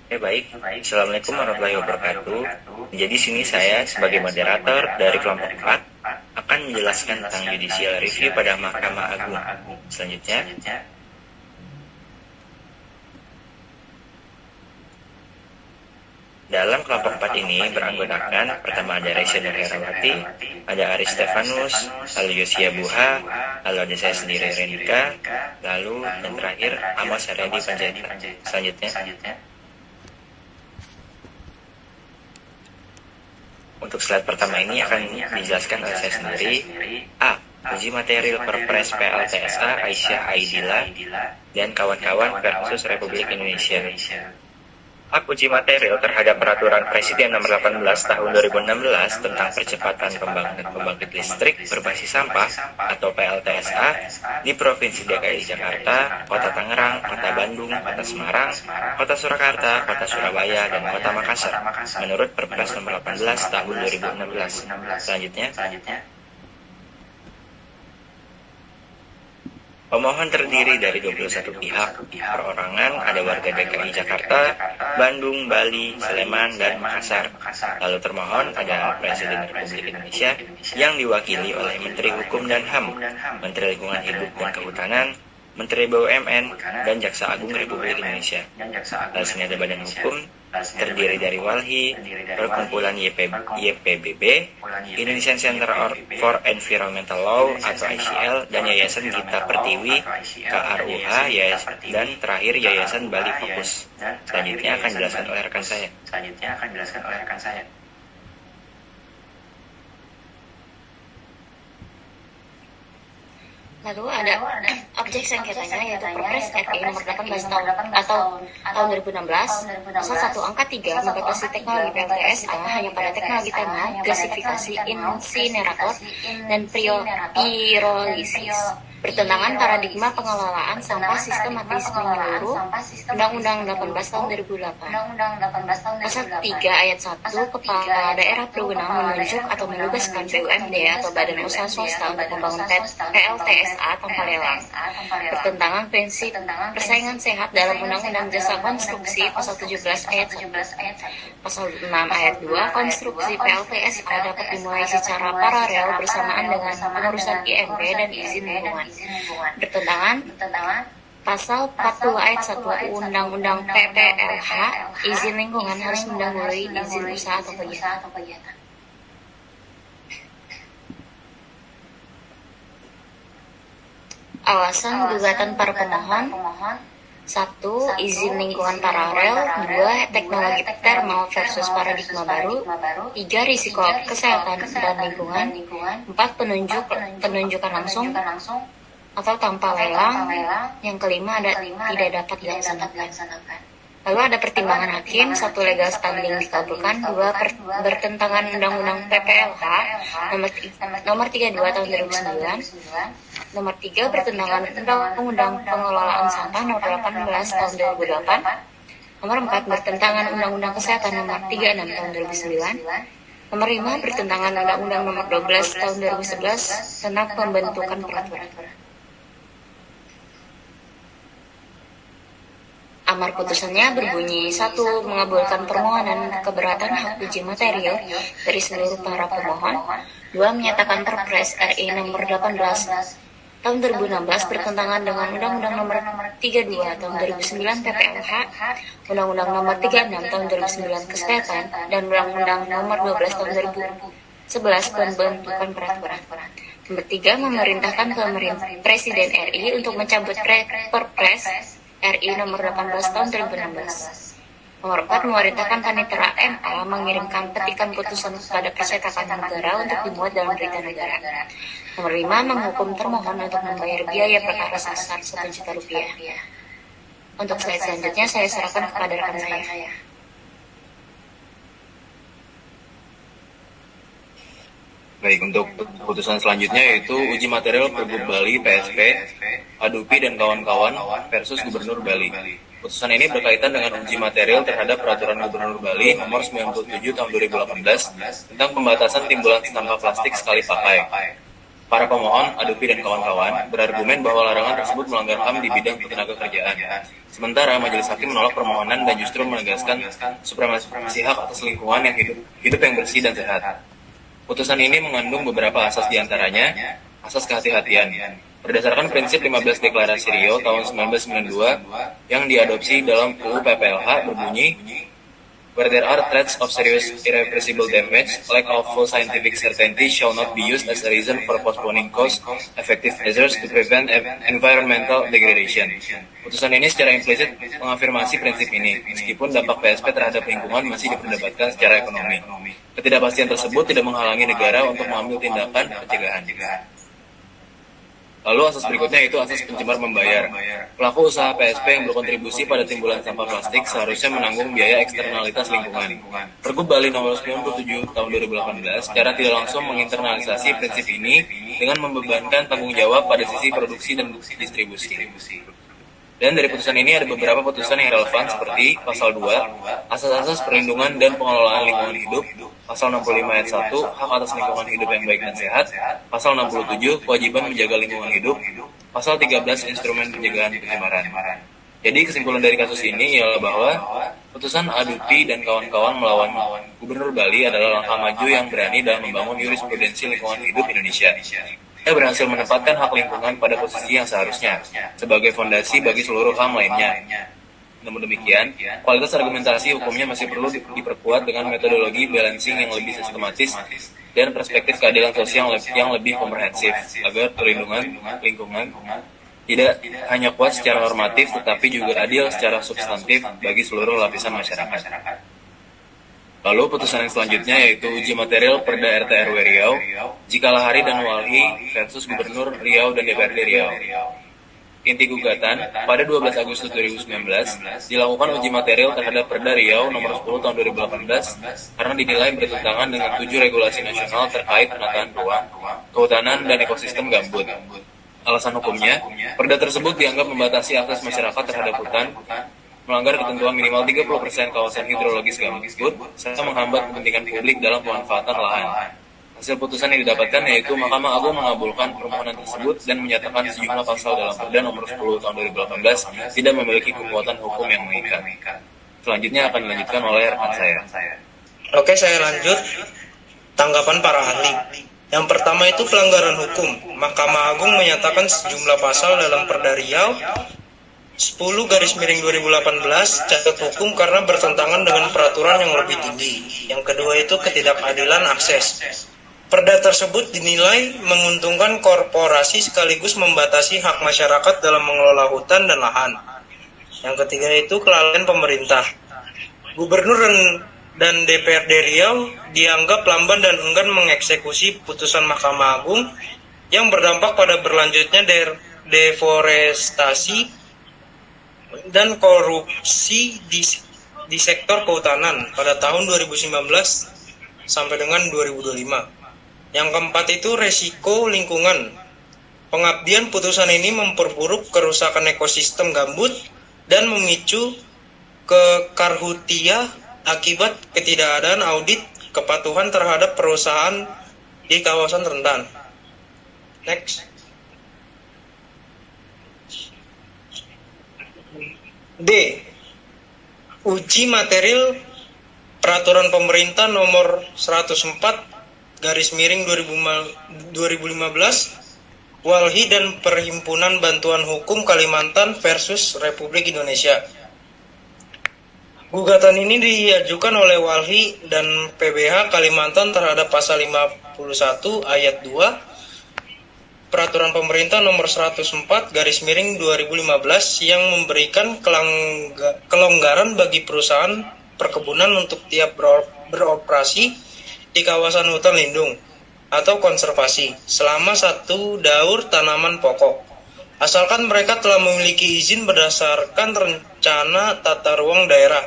Baik. Assalamualaikum warahmatullahi wabarakatuh. Jadi sini saya sebagai moderator dari kelompok 4 akan menjelaskan tentang judicial review pada Mahkamah Agung. Selanjutnya, dalam kelompok 4 ini beranggotakan pertama ada Reza Herawati, ada Aris Stefanus, lalu Yosia Buha, lalu ada saya sendiri Renika, lalu dan terakhir Amos Haryadi Panjaitan. Selanjutnya, untuk slide pertama ini akan dijelaskan oleh saya sendiri. A. Uji material Perpres PLTSA Aisyah Aidila dan kawan-kawan versus Republik Indonesia. Hak uji material terhadap Peraturan Presiden Nomor 18 Tahun 2016 tentang percepatan pembangunan pembangkit listrik berbasis sampah atau PLTSA di Provinsi DKI Jakarta, Kota Tangerang, Kota Bandung, Kota Semarang, Kota Surakarta, Kota Surabaya, dan Kota Makassar menurut Perpres Nomor 18 Tahun 2016. Selanjutnya, pemohon terdiri dari 21 pihak perorangan, ada warga DKI Jakarta, Bandung, Bali, Sleman, dan Makassar. Lalu termohon ada Presiden Republik Indonesia yang diwakili oleh Menteri Hukum dan HAM, Menteri Lingkungan Hidup dan Kehutanan, Menteri BUMN, dan Jaksa Agung Republik Indonesia. Lalu sini ada badan hukum, terdiri dari WALHI, Perkumpulan YPBB, Indonesian Center for Environmental Law atau ICL, dan Yayasan Gita Pertiwi, KRUH, dan terakhir Yayasan Bali Fokus. Selanjutnya akan dijelaskan oleh rekan saya. Lalu ada objek sengketanya yaitu Perpres RI nomor 18 tahun 2016 pasal 1 angka 3 membatasi teknologi PLTSA hanya pada teknologi thermal, gasifikasi, insinerator, dan pirolisis. Bertentangan paradigma pengelolaan sampah sistematis menyeluruh Undang-Undang 18 tahun 2008. Pasal 3 ayat 1, Kepala Daerah berwenang menunjuk atau menugaskan BUMD atau Badan Usaha Swasta untuk membangun PLTSA tanpa lelang. Bertentangan prinsip persaingan sehat dalam Undang-Undang Jasa Konstruksi Pasal 17 ayat 1. Pasal 6 ayat 2, konstruksi PLTSA dapat dimulai secara paralel bersamaan dengan pengurusan IMB dan izin lingkungan. Bertentangan Pasal 40 ayat 1 Undang-Undang PPLH, izin lingkungan harus mendahului izin usaha atau kegiatan. Alasan gugatan para pemohon: 1. Izin lingkungan paralel. 2. Teknologi thermal versus paradigma baru. 3. Risiko kesehatan dan lingkungan. 4. Penunjukan langsung atau tanpa lelang. Yang kelima tidak dapat dilaksanakan. Lalu ada pertimbangan hakim: 1. Legal standing dikabulkan. 2. Bertentangan Undang-Undang PPLH nomor 32 tahun 2009. Nomor 3. Bertentangan Undang-Undang Pengelolaan Sampah nomor 18 tahun 2008. Nomor 4. Bertentangan Undang-Undang Kesehatan nomor 36 tahun 2009. Nomor 5. Bertentangan Undang-Undang nomor 12 tahun 2011 tentang pembentukan peraturan. Amar putusannya berbunyi: 1. Mengabulkan permohonan keberatan hak uji material dari seluruh para pemohon. 2. Menyatakan Perpres RI nomor 18 tahun 2016 bertentangan dengan Undang-Undang nomor 32 tahun 2009 PPLH, Undang-Undang nomor 36 tahun 2009 Kesehatan, dan Undang-Undang nomor 12 tahun 2011 pembentukan peraturan. Nomor 3. Memerintahkan Presiden RI untuk mencabut Perpres RI nomor 18 tahun 2016. Nomor 4. Memerintahkan Panitera MA mengirimkan petikan putusan kepada Percetakan Negara untuk dimuat dalam Berita Negara. Nomor 5. Menghukum termohon untuk membayar biaya perkara sebesar Rp1 juta. Untuk slide selanjutnya saya serahkan kepada rekan saya. Baik, untuk putusan selanjutnya yaitu uji material Pergub Bali PSP, Adupi dan kawan-kawan versus Gubernur Bali. Putusan ini berkaitan dengan uji material terhadap Peraturan Gubernur Bali Nomor 97 Tahun 2018 tentang pembatasan timbulan sampah plastik sekali pakai. Para pemohon, Adopi dan kawan-kawan, berargumen bahwa larangan tersebut melanggar HAM di bidang ketenaga kerjaan. Sementara majelis hakim menolak permohonan dan justru menegaskan supremasi hak atas lingkungan yang hidup yang bersih dan sehat. Putusan ini mengandung beberapa asas diantaranya, asas kehati-hatian. Berdasarkan prinsip 15 Deklarasi Rio tahun 1992 yang diadopsi dalam UU PPLH berbunyi, where there are threats of serious irreversible damage, lack of full scientific certainty shall not be used as a reason for postponing cost-effective measures to prevent environmental degradation. Putusan ini secara implisit mengafirmasi prinsip ini, meskipun dampak PSP terhadap lingkungan masih diperdebatkan secara ekonomi. Ketidakpastian tersebut tidak menghalangi negara untuk mengambil tindakan pencegahan. Lalu asas berikutnya yaitu asas pencemar membayar. Pelaku usaha PSP yang berkontribusi pada timbulan sampah plastik seharusnya menanggung biaya eksternalitas lingkungan. Pergub Bali nomor 97 tahun 2018 secara tidak langsung menginternalisasi prinsip ini dengan membebankan tanggung jawab pada sisi produksi dan distribusi. Dan dari putusan ini ada beberapa putusan yang relevan seperti Pasal 2, Asas-asas perlindungan dan pengelolaan lingkungan hidup, Pasal 65 ayat 1, Hak atas lingkungan hidup yang baik dan sehat, Pasal 67, Kewajiban menjaga lingkungan hidup, Pasal 13, Instrumen pencegahan pencemaran. Jadi kesimpulan dari kasus ini ialah bahwa putusan Adopi dan kawan-kawan melawan Gubernur Bali adalah langkah maju yang berani dalam membangun jurisprudensi lingkungan hidup Indonesia. Ia berhasil menempatkan hak lingkungan pada posisi yang seharusnya, sebagai fondasi bagi seluruh HAM lainnya. Namun demikian, kualitas argumentasi hukumnya masih perlu diperkuat dengan metodologi balancing yang lebih sistematis dan perspektif keadilan sosial yang lebih komprehensif, agar perlindungan lingkungan tidak hanya kuat secara normatif, tetapi juga adil secara substantif bagi seluruh lapisan masyarakat. Lalu putusan yang selanjutnya yaitu uji material Perda RT RW Riau, Jikalahari dan Walhi versus Gubernur Riau dan DPRD Riau. Inti gugatan, pada 12 Agustus 2019, dilakukan uji material terhadap Perda Riau nomor 10 tahun 2018 karena dinilai bertentangan dengan 7 regulasi nasional terkait penataan ruang, kehutanan, dan ekosistem gambut. Alasan hukumnya, Perda tersebut dianggap membatasi akses masyarakat terhadap hutan, melanggar ketentuan minimal 30% kawasan hidrologis gambut, serta menghambat kepentingan publik dalam pemanfaatan lahan. Hasil putusan yang didapatkan yaitu Mahkamah Agung mengabulkan permohonan tersebut dan menyatakan sejumlah pasal dalam Perda nomor 10 tahun 2018 tidak memiliki kekuatan hukum yang mengikat. Selanjutnya akan dilanjutkan oleh rekan saya. Oke, saya lanjut. Tanggapan para ahli. Yang pertama itu pelanggaran hukum. Mahkamah Agung menyatakan sejumlah pasal dalam Perda Riau 10/2018 cacat hukum karena bertentangan dengan peraturan yang lebih tinggi. Yang kedua itu ketidakadilan akses. Perda tersebut dinilai menguntungkan korporasi sekaligus membatasi hak masyarakat dalam mengelola hutan dan lahan. Yang ketiga itu kelalaian pemerintah. Gubernur dan DPRD Riau dianggap lamban dan enggan mengeksekusi putusan Mahkamah Agung yang berdampak pada berlanjutnya deforestasi dan korupsi di sektor kehutanan pada tahun 2019 sampai dengan 2025. Yang keempat itu resiko lingkungan. Pengabdian putusan ini memperburuk kerusakan ekosistem gambut dan memicu kekarhutiah akibat ketidakadaan audit kepatuhan terhadap perusahaan di kawasan rentan. Next. D. Uji material Peraturan Pemerintah Nomor 104/2015 Walhi dan Perhimpunan Bantuan Hukum Kalimantan versus Republik Indonesia. Gugatan ini diajukan oleh Walhi dan PBH Kalimantan terhadap pasal 51 ayat 2 Peraturan Pemerintah Nomor 104/2015 yang memberikan kelonggaran bagi perusahaan perkebunan untuk tiap beroperasi di kawasan hutan lindung atau konservasi selama 1 daur tanaman pokok, asalkan mereka telah memiliki izin berdasarkan rencana tata ruang daerah.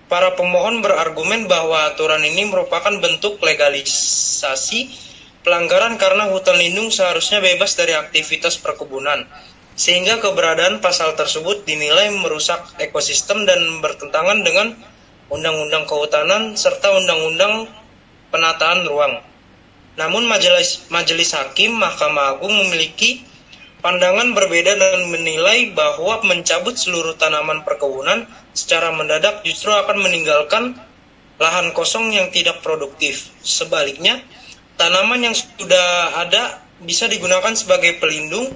Para pemohon berargumen bahwa aturan ini merupakan bentuk legalisasi pelanggaran karena hutan lindung seharusnya bebas dari aktivitas perkebunan, sehingga keberadaan pasal tersebut dinilai merusak ekosistem dan bertentangan dengan Undang-Undang Kehutanan serta Undang-Undang Penataan Ruang. Namun Majelis Hakim Mahkamah Agung memiliki pandangan berbeda dan menilai bahwa mencabut seluruh tanaman perkebunan secara mendadak justru akan meninggalkan lahan kosong yang tidak produktif. Sebaliknya, tanaman yang sudah ada bisa digunakan sebagai pelindung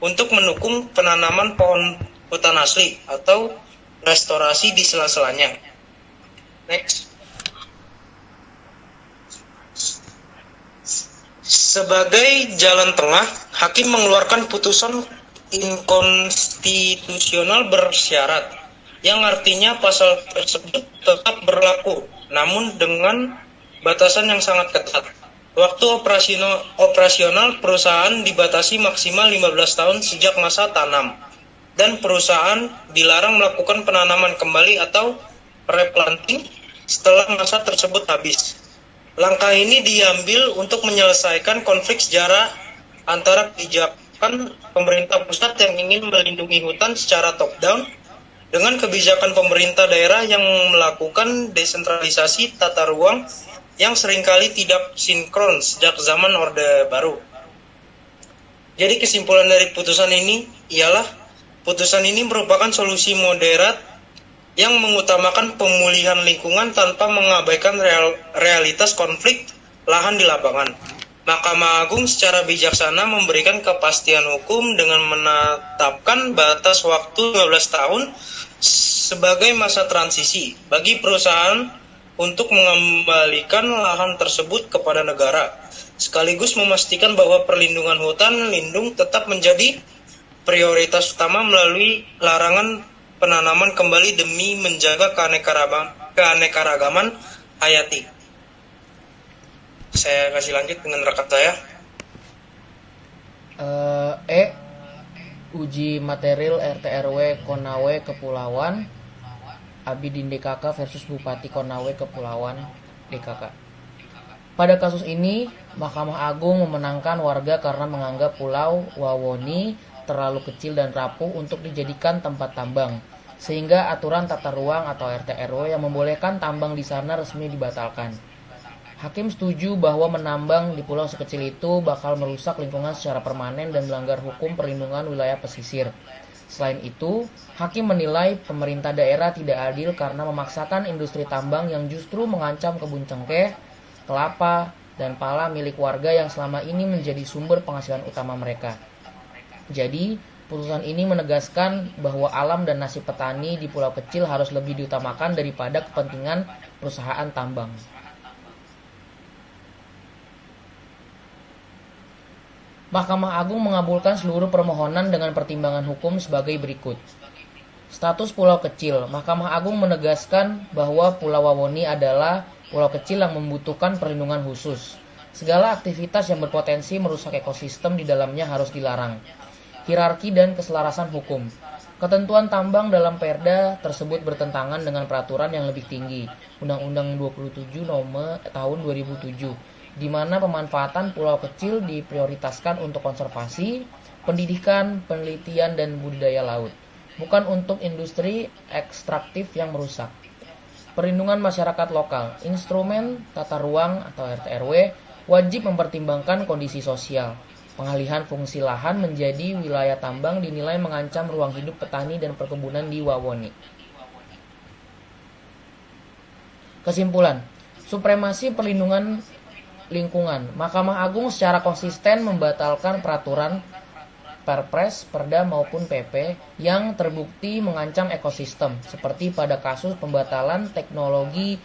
untuk mendukung penanaman pohon hutan asli atau restorasi di sela-selanya. Next. Sebagai jalan tengah, hakim mengeluarkan putusan inkonstitusional bersyarat, yang artinya pasal tersebut tetap berlaku, namun dengan batasan yang sangat ketat. Waktu operasional perusahaan dibatasi maksimal 15 tahun sejak masa tanam, dan perusahaan dilarang melakukan penanaman kembali atau replanting setelah masa tersebut habis. Langkah ini diambil untuk menyelesaikan konflik sejarah antara kebijakan pemerintah pusat yang ingin melindungi hutan secara top-down dengan kebijakan pemerintah daerah yang melakukan desentralisasi tata ruang yang seringkali tidak sinkron sejak zaman Orde Baru. Jadi kesimpulan dari putusan ini ialah putusan ini merupakan solusi moderat yang mengutamakan pemulihan lingkungan tanpa mengabaikan realitas konflik lahan di lapangan. Mahkamah Agung secara bijaksana memberikan kepastian hukum dengan menetapkan batas waktu 15 tahun sebagai masa transisi bagi perusahaan untuk mengembalikan lahan tersebut kepada negara, sekaligus memastikan bahwa perlindungan hutan lindung tetap menjadi prioritas utama melalui larangan penanaman kembali demi menjaga keanekaragaman hayati. Saya kasih lanjut dengan rekan saya. Uji material RT/RW Konawe Kepulauan Abidin DKK versus Bupati Konawe Kepulauan DKK. Pada kasus ini, Mahkamah Agung memenangkan warga karena menganggap Pulau Wawoni terlalu kecil dan rapuh untuk dijadikan tempat tambang, sehingga aturan tata ruang atau RT/RW yang membolehkan tambang di sana resmi dibatalkan. Hakim setuju bahwa menambang di pulau sekecil itu bakal merusak lingkungan secara permanen dan melanggar hukum perlindungan wilayah pesisir. Selain itu, hakim menilai pemerintah daerah tidak adil karena memaksakan industri tambang yang justru mengancam kebun cengkeh, kelapa, dan pala milik warga yang selama ini menjadi sumber penghasilan utama mereka. Jadi, putusan ini menegaskan bahwa alam dan nasib petani di pulau kecil harus lebih diutamakan daripada kepentingan perusahaan tambang. Mahkamah Agung mengabulkan seluruh permohonan dengan pertimbangan hukum sebagai berikut. Status pulau kecil. Mahkamah Agung menegaskan bahwa Pulau Wawoni adalah pulau kecil yang membutuhkan perlindungan khusus. Segala aktivitas yang berpotensi merusak ekosistem di dalamnya harus dilarang. Hierarki dan keselarasan hukum. Ketentuan tambang dalam Perda tersebut bertentangan dengan peraturan yang lebih tinggi, Undang-Undang 27 Nomor Tahun 2007, di mana pemanfaatan pulau kecil diprioritaskan untuk konservasi, pendidikan, penelitian, dan budidaya laut, bukan untuk industri ekstraktif yang merusak. Perlindungan masyarakat lokal. Instrumen tata ruang atau RT/RW wajib mempertimbangkan kondisi sosial. Pengalihan fungsi lahan menjadi wilayah tambang dinilai mengancam ruang hidup petani dan perkebunan di Wawoni. Kesimpulan, supremasi perlindungan lingkungan. Mahkamah Agung secara konsisten membatalkan peraturan Perpres, Perda maupun PP yang terbukti mengancam ekosistem, seperti pada kasus pembatalan teknologi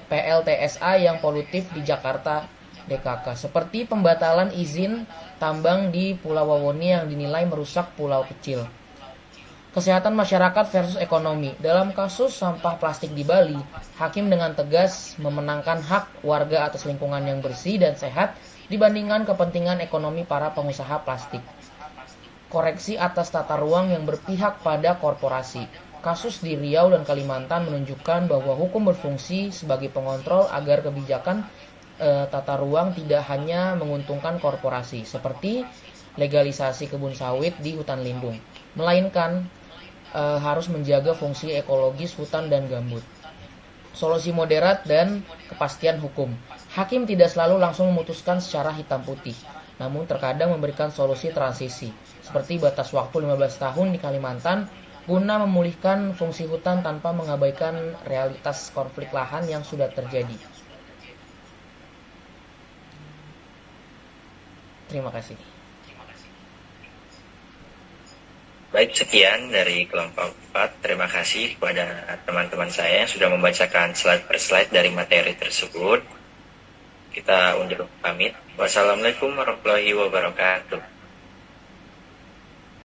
PLTSA yang polutif di Jakarta DKK, seperti pembatalan izin tambang di Pulau Wawoni yang dinilai merusak pulau kecil. Kesehatan masyarakat versus ekonomi. Dalam kasus sampah plastik di Bali, hakim dengan tegas memenangkan hak warga atas lingkungan yang bersih dan sehat dibandingkan kepentingan ekonomi para pengusaha plastik. Koreksi atas tata ruang yang berpihak pada korporasi. Kasus di Riau dan Kalimantan menunjukkan bahwa hukum berfungsi sebagai pengontrol agar kebijakan tata ruang tidak hanya menguntungkan korporasi, seperti legalisasi kebun sawit di hutan lindung, melainkan harus menjaga fungsi ekologis hutan dan gambut. solusi moderat dan kepastian hukum. Hakim tidak selalu langsung memutuskan secara hitam putih, namun terkadang memberikan solusi transisi, seperti batas waktu 15 tahun di Kalimantan guna memulihkan fungsi hutan tanpa mengabaikan realitas konflik lahan yang sudah terjadi. Terima kasih. Baik, sekian dari kelompok 4. Terima kasih kepada teman-teman saya yang sudah membacakan slide per slide dari materi tersebut. Kita undur pamit. Wassalamualaikum warahmatullahi wabarakatuh.